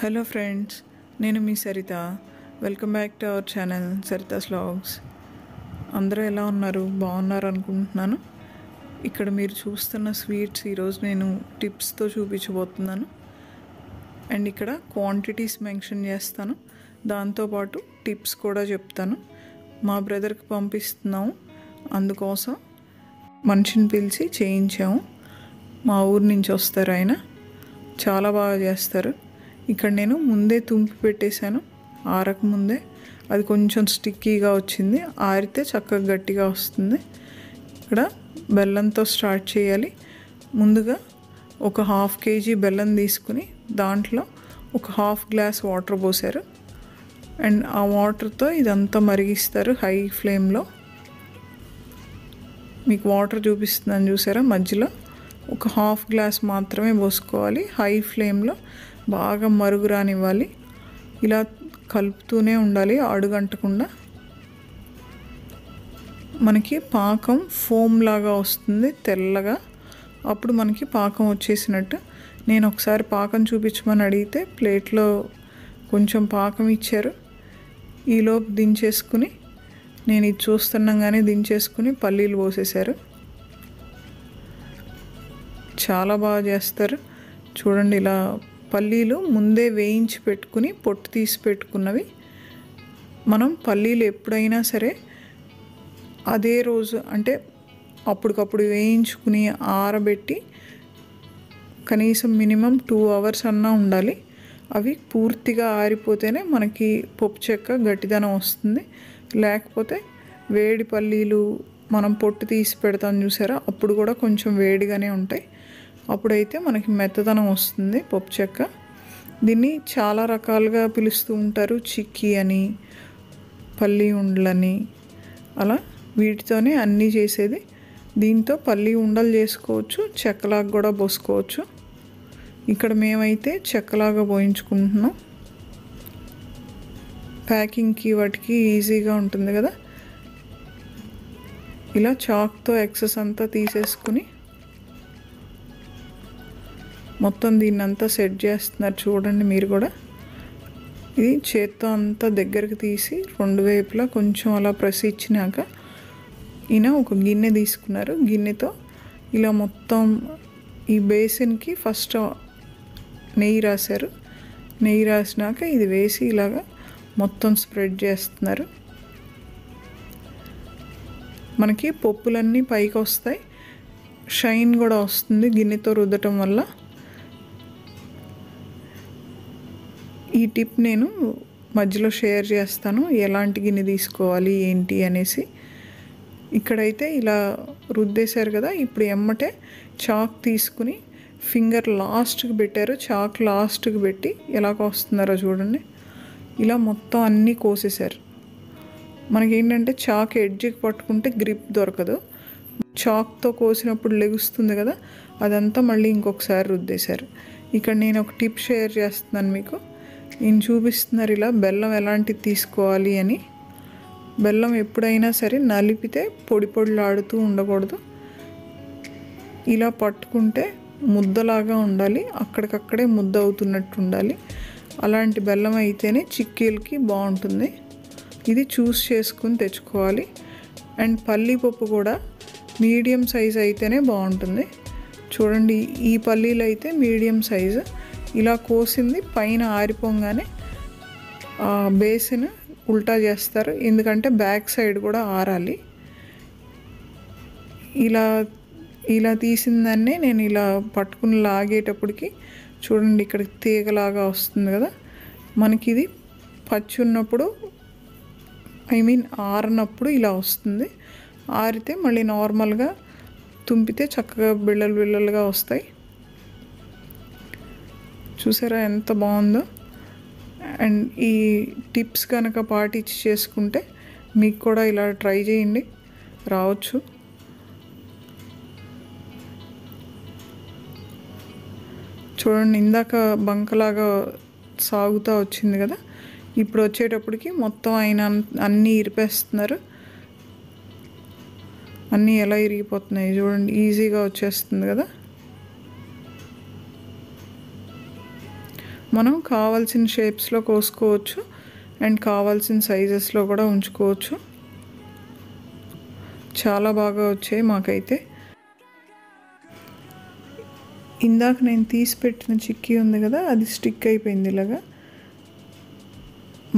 Hello friends, నేను మీ Saritha. Welcome back to our channel Saritha's vlogs. అందరూ ఎలా ఉన్నారు? బాగున్నారు అనుకుంటున్నాను. ఇక్కడ మీరు చూస్తున్న స్వీట్స్ ఈరోజు నేను టిప్స్తో చూపించబోతున్నాను. అండ్ ఇక్కడ క్వాంటిటీస్ మెన్షన్ చేస్తాను, దాంతోపాటు టిప్స్ కూడా చెప్తాను. మా బ్రదర్కి పంపిస్తున్నాము, అందుకోసం మనిషిని పిలిచి చేయించాము. మా ఊరు నుంచి వస్తారు ఆయన, చాలా బాగా చేస్తారు. ఇక్కడ నేను ముందే తుంపి పెట్టేశాను, ఆరక ముందే. అది కొంచెం స్టిక్కీగా వచ్చింది, ఆరితే చక్కగా గట్టిగా వస్తుంది. ఇక్కడ బెల్లంతో స్టార్ట్ చేయాలి. ముందుగా ఒక 1/2 kg బెల్లం తీసుకుని దాంట్లో ఒక 1/2 గ్లాస్ వాటర్ పోసారు. అండ్ ఆ వాటర్తో ఇదంతా మరిగిస్తారు హై ఫ్లేమ్లో. మీకు వాటర్ చూపిస్తున్నాను చూసారా, మధ్యలో ఒక 1/2 గ్లాస్ మాత్రమే పోసుకోవాలి. హై ఫ్లేమ్లో బాగా మరుగు రానివ్వాలి. ఇలా కలుపుతూనే ఉండాలి అడుగంటకుండా. మనకి పాకం ఫోమ్ లాగా వస్తుంది తెల్లగా, అప్పుడు మనకి పాకం వచ్చేసినట్టు. నేను ఒకసారి పాకం చూపించమని అడిగితే ప్లేట్లో కొంచెం పాకం ఇచ్చారు. ఈలోపు దించేసుకుని, నేను ఇది చూస్తున్నాగానే దించేసుకుని పల్లీలు పోసేశారు. చాలా బాగా చేస్తారు. చూడండి, ఇలా పల్లీలు ముందే వేయించి పెట్టుకుని పొట్టు తీసి పెట్టుకున్నవి. మనం పల్లీలు ఎప్పుడైనా సరే అదే రోజు, అంటే అప్పటికప్పుడు వేయించుకుని ఆరబెట్టి కనీసం మినిమం 2 hours అన్నా ఉండాలి. అవి పూర్తిగా ఆరిపోతేనే మనకి పప్పు చెక్క గట్టిదనం వస్తుంది. లేకపోతే వేడి పల్లీలు మనం పొట్టు తీసి పెడతాం చూసారా, అప్పుడు కూడా కొంచెం వేడిగానే ఉంటాయి. అప్పుడైతే మనకి మెత్తదనం వస్తుంది పప్పు చెక్క. దీన్ని చాలా రకాలుగా పిలుస్తూ ఉంటారు, చిక్కీ అని, పల్లీ ఉండలని. అలా వీటితోనే అన్నీ చేసేది. దీంతో పల్లీ ఉండలు చేసుకోవచ్చు, చెక్కలాగా కూడా పోసుకోవచ్చు. ఇక్కడ మేమైతే చెక్కలాగా పోయించుకుంటున్నాం. ప్యాకింగ్కి వాటికి ఈజీగా ఉంటుంది కదా. ఇలా చాక్తో ఎక్సెస్ అంతా తీసేసుకుని మొత్తం దీన్నంతా సెట్ చేస్తున్నారు. చూడండి మీరు కూడా. ఇది చేత్తో అంతా దగ్గరికి తీసి 2 వైపులా కొంచెం అలా ప్రెస్ ఇచ్చినాక ఈయన ఒక గిన్నె తీసుకున్నారు. గిన్నెతో ఇలా మొత్తం ఈ బేసిన్కి ఫస్ట్ నెయ్యి రాశారు. నెయ్యి రాసినాక ఇది వేసి ఇలాగా మొత్తం స్ప్రెడ్ చేస్తున్నారు. మనకి పప్పులన్నీ పైకి వస్తాయి, షైన్ కూడా వస్తుంది గిన్నెతో రుద్దటం వల్ల. ఈ టిప్ నేను మధ్యలో షేర్ చేస్తాను, ఎలాంటి గిన్నె తీసుకోవాలి ఏంటి అనేసి. ఇక్కడైతే ఇలా రుద్దేశారు కదా, ఇప్పుడు ఎమ్మటే చాక్ తీసుకుని ఫింగర్ లాస్ట్కి పెట్టారు. చాక్ లాస్ట్కి పెట్టి ఎలా కోస్తున్నారో చూడండి. ఇలా మొత్తం అన్నీ కోసేశారు. మనకేంటంటే చాక్ ఎడ్జ్కి పట్టుకుంటే గ్రిప్ దొరకదు. చాక్తో కోసినప్పుడు లెగుస్తుంది కదా, అదంతా మళ్ళీ ఇంకొకసారి రుద్దేశారు. ఇక్కడ నేను ఒక టిప్ షేర్ చేస్తున్నాను మీకు. ఈయన చూపిస్తున్నారు ఇలా బెల్లం ఎలాంటిది తీసుకోవాలి అని. బెల్లం ఎప్పుడైనా సరే నలిపితే పొడి పొడిలాడుతూ ఉండకూడదు. ఇలా పట్టుకుంటే ముద్దలాగా ఉండాలి, అక్కడికక్కడే ముద్ద అవుతున్నట్టు ఉండాలి. అలాంటి బెల్లం అయితేనే చిక్కీలకి బాగుంటుంది. ఇది చూస్ చేసుకుని తెచ్చుకోవాలి. అండ్ పల్లీపప్పు కూడా మీడియం సైజ్ అయితేనే బాగుంటుంది. చూడండి, ఈ పల్లీలు అయితే మీడియం సైజు. ఇలా కోసింది పైన ఆరిపోగానే బేసిన్ ఉల్టా చేస్తారు, ఎందుకంటే బ్యాక్ సైడ్ కూడా ఆరాలి. ఇలా తీసిందాన్నే నేను ఇలా పట్టుకుని లాగేటప్పటికి చూడండి, ఇక్కడ తీగలాగా వస్తుంది కదా. మనకి ఇది పచ్చి ఉన్నప్పుడు, ఆరనప్పుడు ఇలా వస్తుంది. ఆరితే మళ్ళీ నార్మల్గా తుంపితే చక్కగా బిళ్ళలు బిళ్ళలుగా వస్తాయి. చూసారా ఎంత బాగుందో. అండ్ ఈ టిప్స్ కనుక పాటించి చేసుకుంటే మీకు కూడా ఇలా ట్రై చేయండి, రావచ్చు. చూడండి, ఇందాక బంకలాగా సాగుతూ వచ్చింది కదా, ఇప్పుడు వచ్చేటప్పటికి మొత్తం ఆయన అన్నీ ఇరిపేస్తున్నారు. అన్నీ ఎలా ఇరిగిపోతున్నాయి చూడండి, ఈజీగా వచ్చేస్తుంది కదా. మనం కావాల్సిన షేప్స్లో కోసుకోవచ్చు అండ్ కావాల్సిన సైజెస్లో కూడా ఉంచుకోవచ్చు. చాలా బాగా వచ్చాయి మాకైతే. ఇందాక నేను తీసి పెట్టిన చిక్కీ ఉంది కదా, అది స్టిక్ అయిపోయింది. ఇలాగా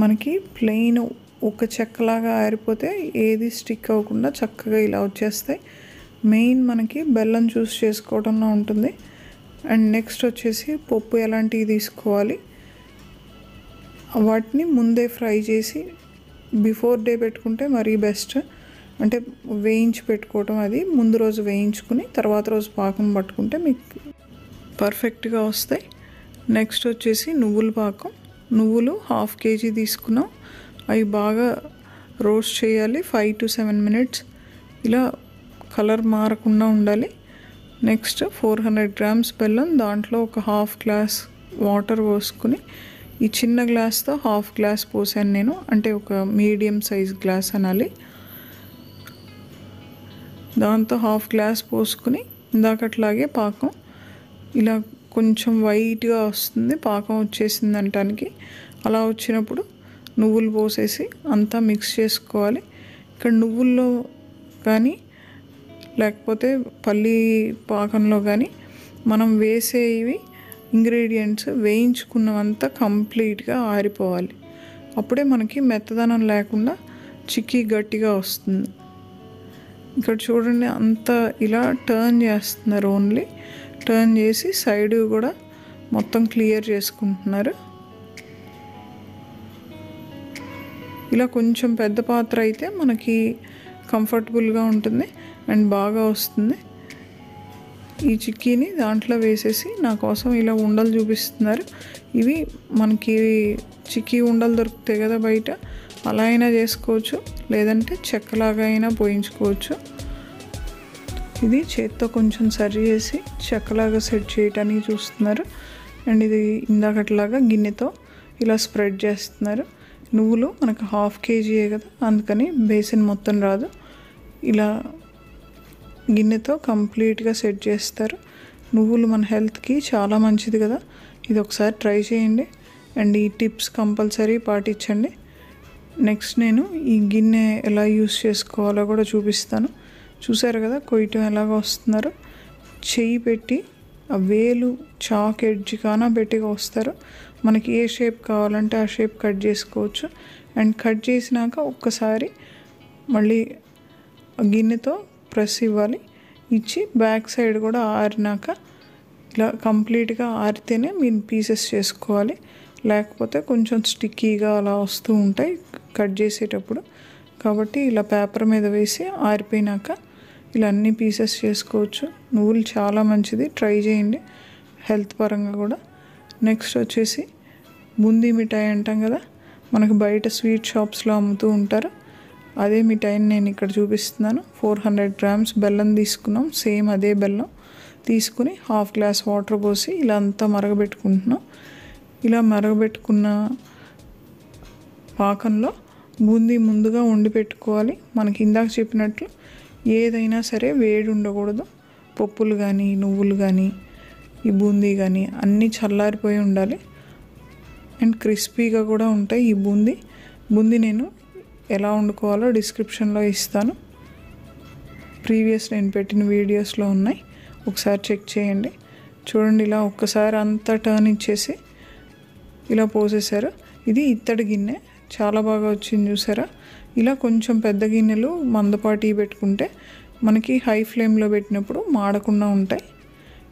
మనకి ప్లెయిన్ ఒక చెక్కలాగా ఆరిపోతే ఏది స్టిక్ అవ్వకుండా చక్కగా ఇలా వచ్చేస్తాయి. మెయిన్ మనకి బెల్లం చూస్ చేసుకోవడంలో ఉంటుంది. అండ్ నెక్స్ట్ వచ్చేసి పప్పు ఎలాంటివి తీసుకోవాలి, వాటిని ముందే ఫ్రై చేసి బిఫోర్ డే పెట్టుకుంటే మరీ బెస్ట్. అంటే వేయించి పెట్టుకోవటం, అది ముందు రోజు వేయించుకుని తర్వాత రోజు పాకం పట్టుకుంటే మీకు పర్ఫెక్ట్గా వస్తాయి. నెక్స్ట్ వచ్చేసి నువ్వుల పాకం. నువ్వులు 1/2 kg తీసుకున్నాం. అవి బాగా రోస్ట్ చేయాలి 5 to 7 minutes. ఇలా కలర్ మారకుండా ఉండాలి. నెక్స్ట్ 400 grams బెల్లం, దాంట్లో ఒక 1/2 glass వాటర్ పోసుకుని, ఈ చిన్న గ్లాస్తో 1/2 glass పోసాను నేను, అంటే ఒక మీడియం సైజ్ గ్లాస్ అనాలి. దాంతో 1/2 glass పోసుకుని ఇందాకట్లాగే పాకం ఇలా కొంచెం వైట్గా వస్తుంది, పాకం వచ్చేసింది అంటానికి. అలా వచ్చినప్పుడు నువ్వులు పోసేసి అంతా మిక్స్ చేసుకోవాలి. ఇక్కడ నువ్వుల్లో కానీ లేకపోతే పల్లి పాకంలో కానీ మనం వేసేవి ఇంగ్రీడియంట్స్ వేయించుకున్నవంతా కంప్లీట్గా ఆరిపోవాలి. అప్పుడే మనకి మెత్తదనం లేకుండా చిక్కీ గట్టిగా వస్తుంది. ఇక్కడ చూడండి, అంతా ఇలా టర్న్ చేస్తున్నారు. ఓన్లీ టర్న్ చేసి సైడ్ కూడా మొత్తం క్లియర్ చేసుకుంటున్నారు. ఇలా కొంచెం పెద్ద పాత్ర అయితే మనకి కంఫర్టబుల్గా ఉంటుంది అండ్ బాగా వస్తుంది. ఈ చిక్కీని దాంట్లో వేసేసి నా కోసం ఇలా ఉండలు చూపిస్తున్నారు. ఇవి మనకి చిక్కీ ఉండలు దొరుకుతాయి కదా బయట, అలా అయినా చేసుకోవచ్చు, లేదంటే చెక్కలాగా అయినా పోయించుకోవచ్చు. ఇది చేత్తో కొంచెం సరి చేసి చెక్కలాగా సెట్ చేయటానికి చూస్తున్నారు. అండ్ ఇది ఇందాకట్లాగా గిన్నెతో ఇలా స్ప్రెడ్ చేస్తున్నారు. నువ్వులు మనకు 1/2 kg కదా, అందుకని బేసిన్ మొత్తం రాదు. ఇలా గిన్నెతో కంప్లీట్గా సెట్ చేస్తారు. నువ్వులు మన హెల్త్కి చాలా మంచిది కదా, ఇది ఒకసారి ట్రై చేయండి అండ్ ఈ టిప్స్ కంపల్సరీ పాటించండి. నెక్స్ట్ నేను ఈ గిన్నె ఎలా యూస్ చేసుకోవాలో కూడా చూపిస్తాను. చూసారు కదా కొయ్యటం ఎలాగ వస్తున్నారు. చెయ్యి పెట్టి ఆ వేలు చాక్ ఎడ్జ్ కానా పెట్టి వస్తారు. మనకి ఏ షేప్ కావాలంటే ఆ షేప్ కట్ చేసుకోవచ్చు. అండ్ కట్ చేసినాక ఒక్కసారి మళ్ళీ గిన్నెతో ప్రెస్ ఇవ్వాలి. ఇచ్చి బ్యాక్ సైడ్ కూడా ఆరినాక ఇలా కంప్లీట్గా ఆరితేనే మీరు పీసెస్ చేసుకోవాలి, లేకపోతే కొంచెం స్టిక్కీగా అలా వస్తూ ఉంటాయి కట్ చేసేటప్పుడు. కాబట్టి ఇలా పేపర్ మీద వేసి ఆరిపోయినాక ఇలా అన్ని పీసెస్ చేసుకోవచ్చు. నువ్వులు చాలా మంచిది, ట్రై చేయండి హెల్త్ పరంగా కూడా. నెక్స్ట్ వచ్చేసి బూందీ మిఠాయి అంటాం కదా, మనకు బయట స్వీట్ షాప్స్లో అమ్ముతూ ఉంటారు. అదే మిఠాయిని నేను ఇక్కడ చూపిస్తున్నాను. 400 grams బెల్లం తీసుకున్నాం, సేమ్ అదే బెల్లం తీసుకుని 1/2 glass వాటర్ పోసి ఇలా అంతా మరగబెట్టుకుంటున్నాం. ఇలా మరగబెట్టుకున్న పాకంలో బూందీ ముందుగా వండి పెట్టుకోవాలి. మనకి ఇందాక చెప్పినట్లు ఏదైనా సరే వేడి ఉండకూడదు. పప్పులు కానీ నువ్వులు కానీ ఈ బూందీ కానీ అన్నీ చల్లారిపోయి ఉండాలి. అండ్ క్రిస్పీగా కూడా ఉంటాయి ఈ బూందీ నేను ఎలా వండుకోవాలో డిస్క్రిప్షన్లో ఇస్తాను. ప్రీవియస్ నేను పెట్టిన వీడియోస్లో ఉన్నాయి, ఒకసారి చెక్ చేయండి. చూడండి, ఇలా ఒక్కసారి అంతా టర్న్ ఇచ్చేసి ఇలా పోసేసారు. ఇది ఇత్తడి గిన్నె, చాలా బాగా వచ్చింది చూసారా. ఇలా కొంచెం పెద్ద గిన్నెలు మందపాటి పెట్టుకుంటే మనకి హై ఫ్లేమ్లో పెట్టినప్పుడు మాడకుండా ఉంటాయి.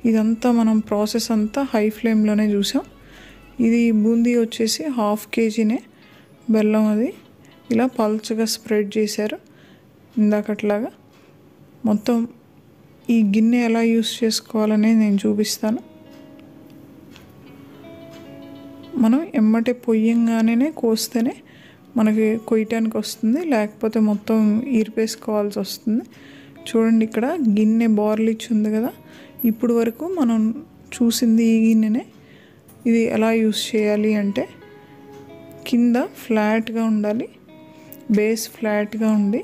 ఇదంతా మనం ప్రాసెస్ అంతా హై ఫ్లేమ్లోనే చూసాం. ఇది బూందీ వచ్చేసి 1/2 kgనే బెల్లం. అది ఇలా పల్చగా స్ప్రెడ్ చేశారు ఇందాకట్లాగా. మొత్తం ఈ గిన్నె ఎలా యూస్ చేసుకోవాలనేది నేను చూపిస్తాను. మనం ఎమ్మటే పొయ్యంగానే కోస్తేనే మనకి కొయ్యటానికి వస్తుంది, లేకపోతే మొత్తం ఈరిపేసుకోవాల్సి వస్తుంది. చూడండి, ఇక్కడ గిన్నె బోర్లిచ్చి ఉంది కదా, ఇప్పుడు వరకు మనం చూసింది ఈ గిన్నెనే. ఇది ఎలా యూస్ చేయాలి అంటే కింద ఫ్లాట్గా ఉండాలి, బేస్ ఫ్లాట్గా ఉండి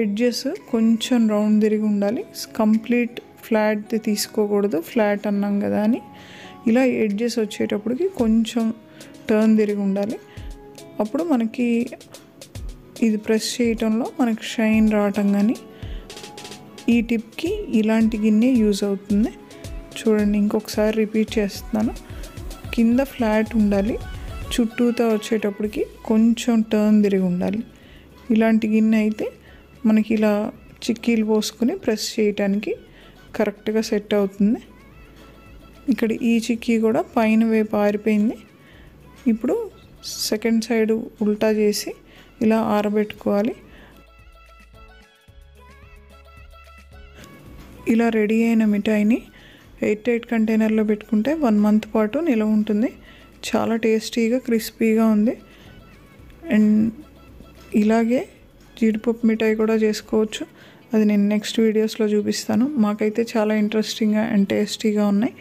ఎడ్జెస్ కొంచెం రౌండ్ తిరిగి ఉండాలి. కంప్లీట్ ఫ్లాట్ది తీసుకోకూడదు, ఫ్లాట్ అన్నాం కదా అని. ఇలా ఎడ్జెస్ వచ్చేటప్పటికి కొంచెం టర్న్ తిరిగి ఉండాలి. అప్పుడు మనకి ఇది ప్రెస్ చేయటంలో మనకి షైన్ రావటం కానీ ఈ టిప్కి ఇలాంటి గిన్నె యూజ్ అవుతుంది. చూడండి, ఇంకొకసారి రిపీట్ చేస్తున్నాను. కింద ఫ్లాట్ ఉండాలి, చుట్టూతో వచ్చేటప్పటికి కొంచెం టర్న్ తిరిగి ఉండాలి. ఇలాంటి గిన్నె అయితే మనకి ఇలా చిక్కీలు పోసుకొని ప్రెస్ చేయటానికి కరెక్ట్గా సెట్ అవుతుంది. ఇక్కడ ఈ చిక్కీ కూడా పైన వైపు ఆరిపోయింది. ఇప్పుడు సెకండ్ సైడ్ ఉల్టా చేసి ఇలా ఆరబెట్టుకోవాలి. ఇలా రెడీ అయిన మిఠాయిని ఎయిర్ టైట్ కంటైనర్లో పెట్టుకుంటే 1 మంత్ పాటు నిలవ ఉంటుంది. చాలా టేస్టీగా క్రిస్పీగా ఉంది. అండ్ ఇలాగే జీడిపప్పు మిఠాయి కూడా చేసుకోవచ్చు. అది నేను నెక్స్ట్ వీడియోస్లో చూపిస్తాను. మాకైతే చాలా ఇంట్రెస్టింగ్గా అండ్ టేస్టీగా ఉన్నాయి.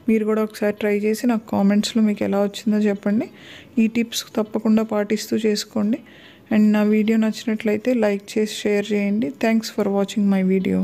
మీరు కూడా ఒకసారి ట్రై చేసి నాకు కామెంట్స్లో మీకు ఎలా వచ్చిందో చెప్పండి. ఈ టిప్స్ తప్పకుండా పాటిస్తూ చేసుకోండి. అండ్ నా వీడియో నచ్చినట్లయితే లైక్ చేసి షేర్ చేయండి. Thanks for watching my video.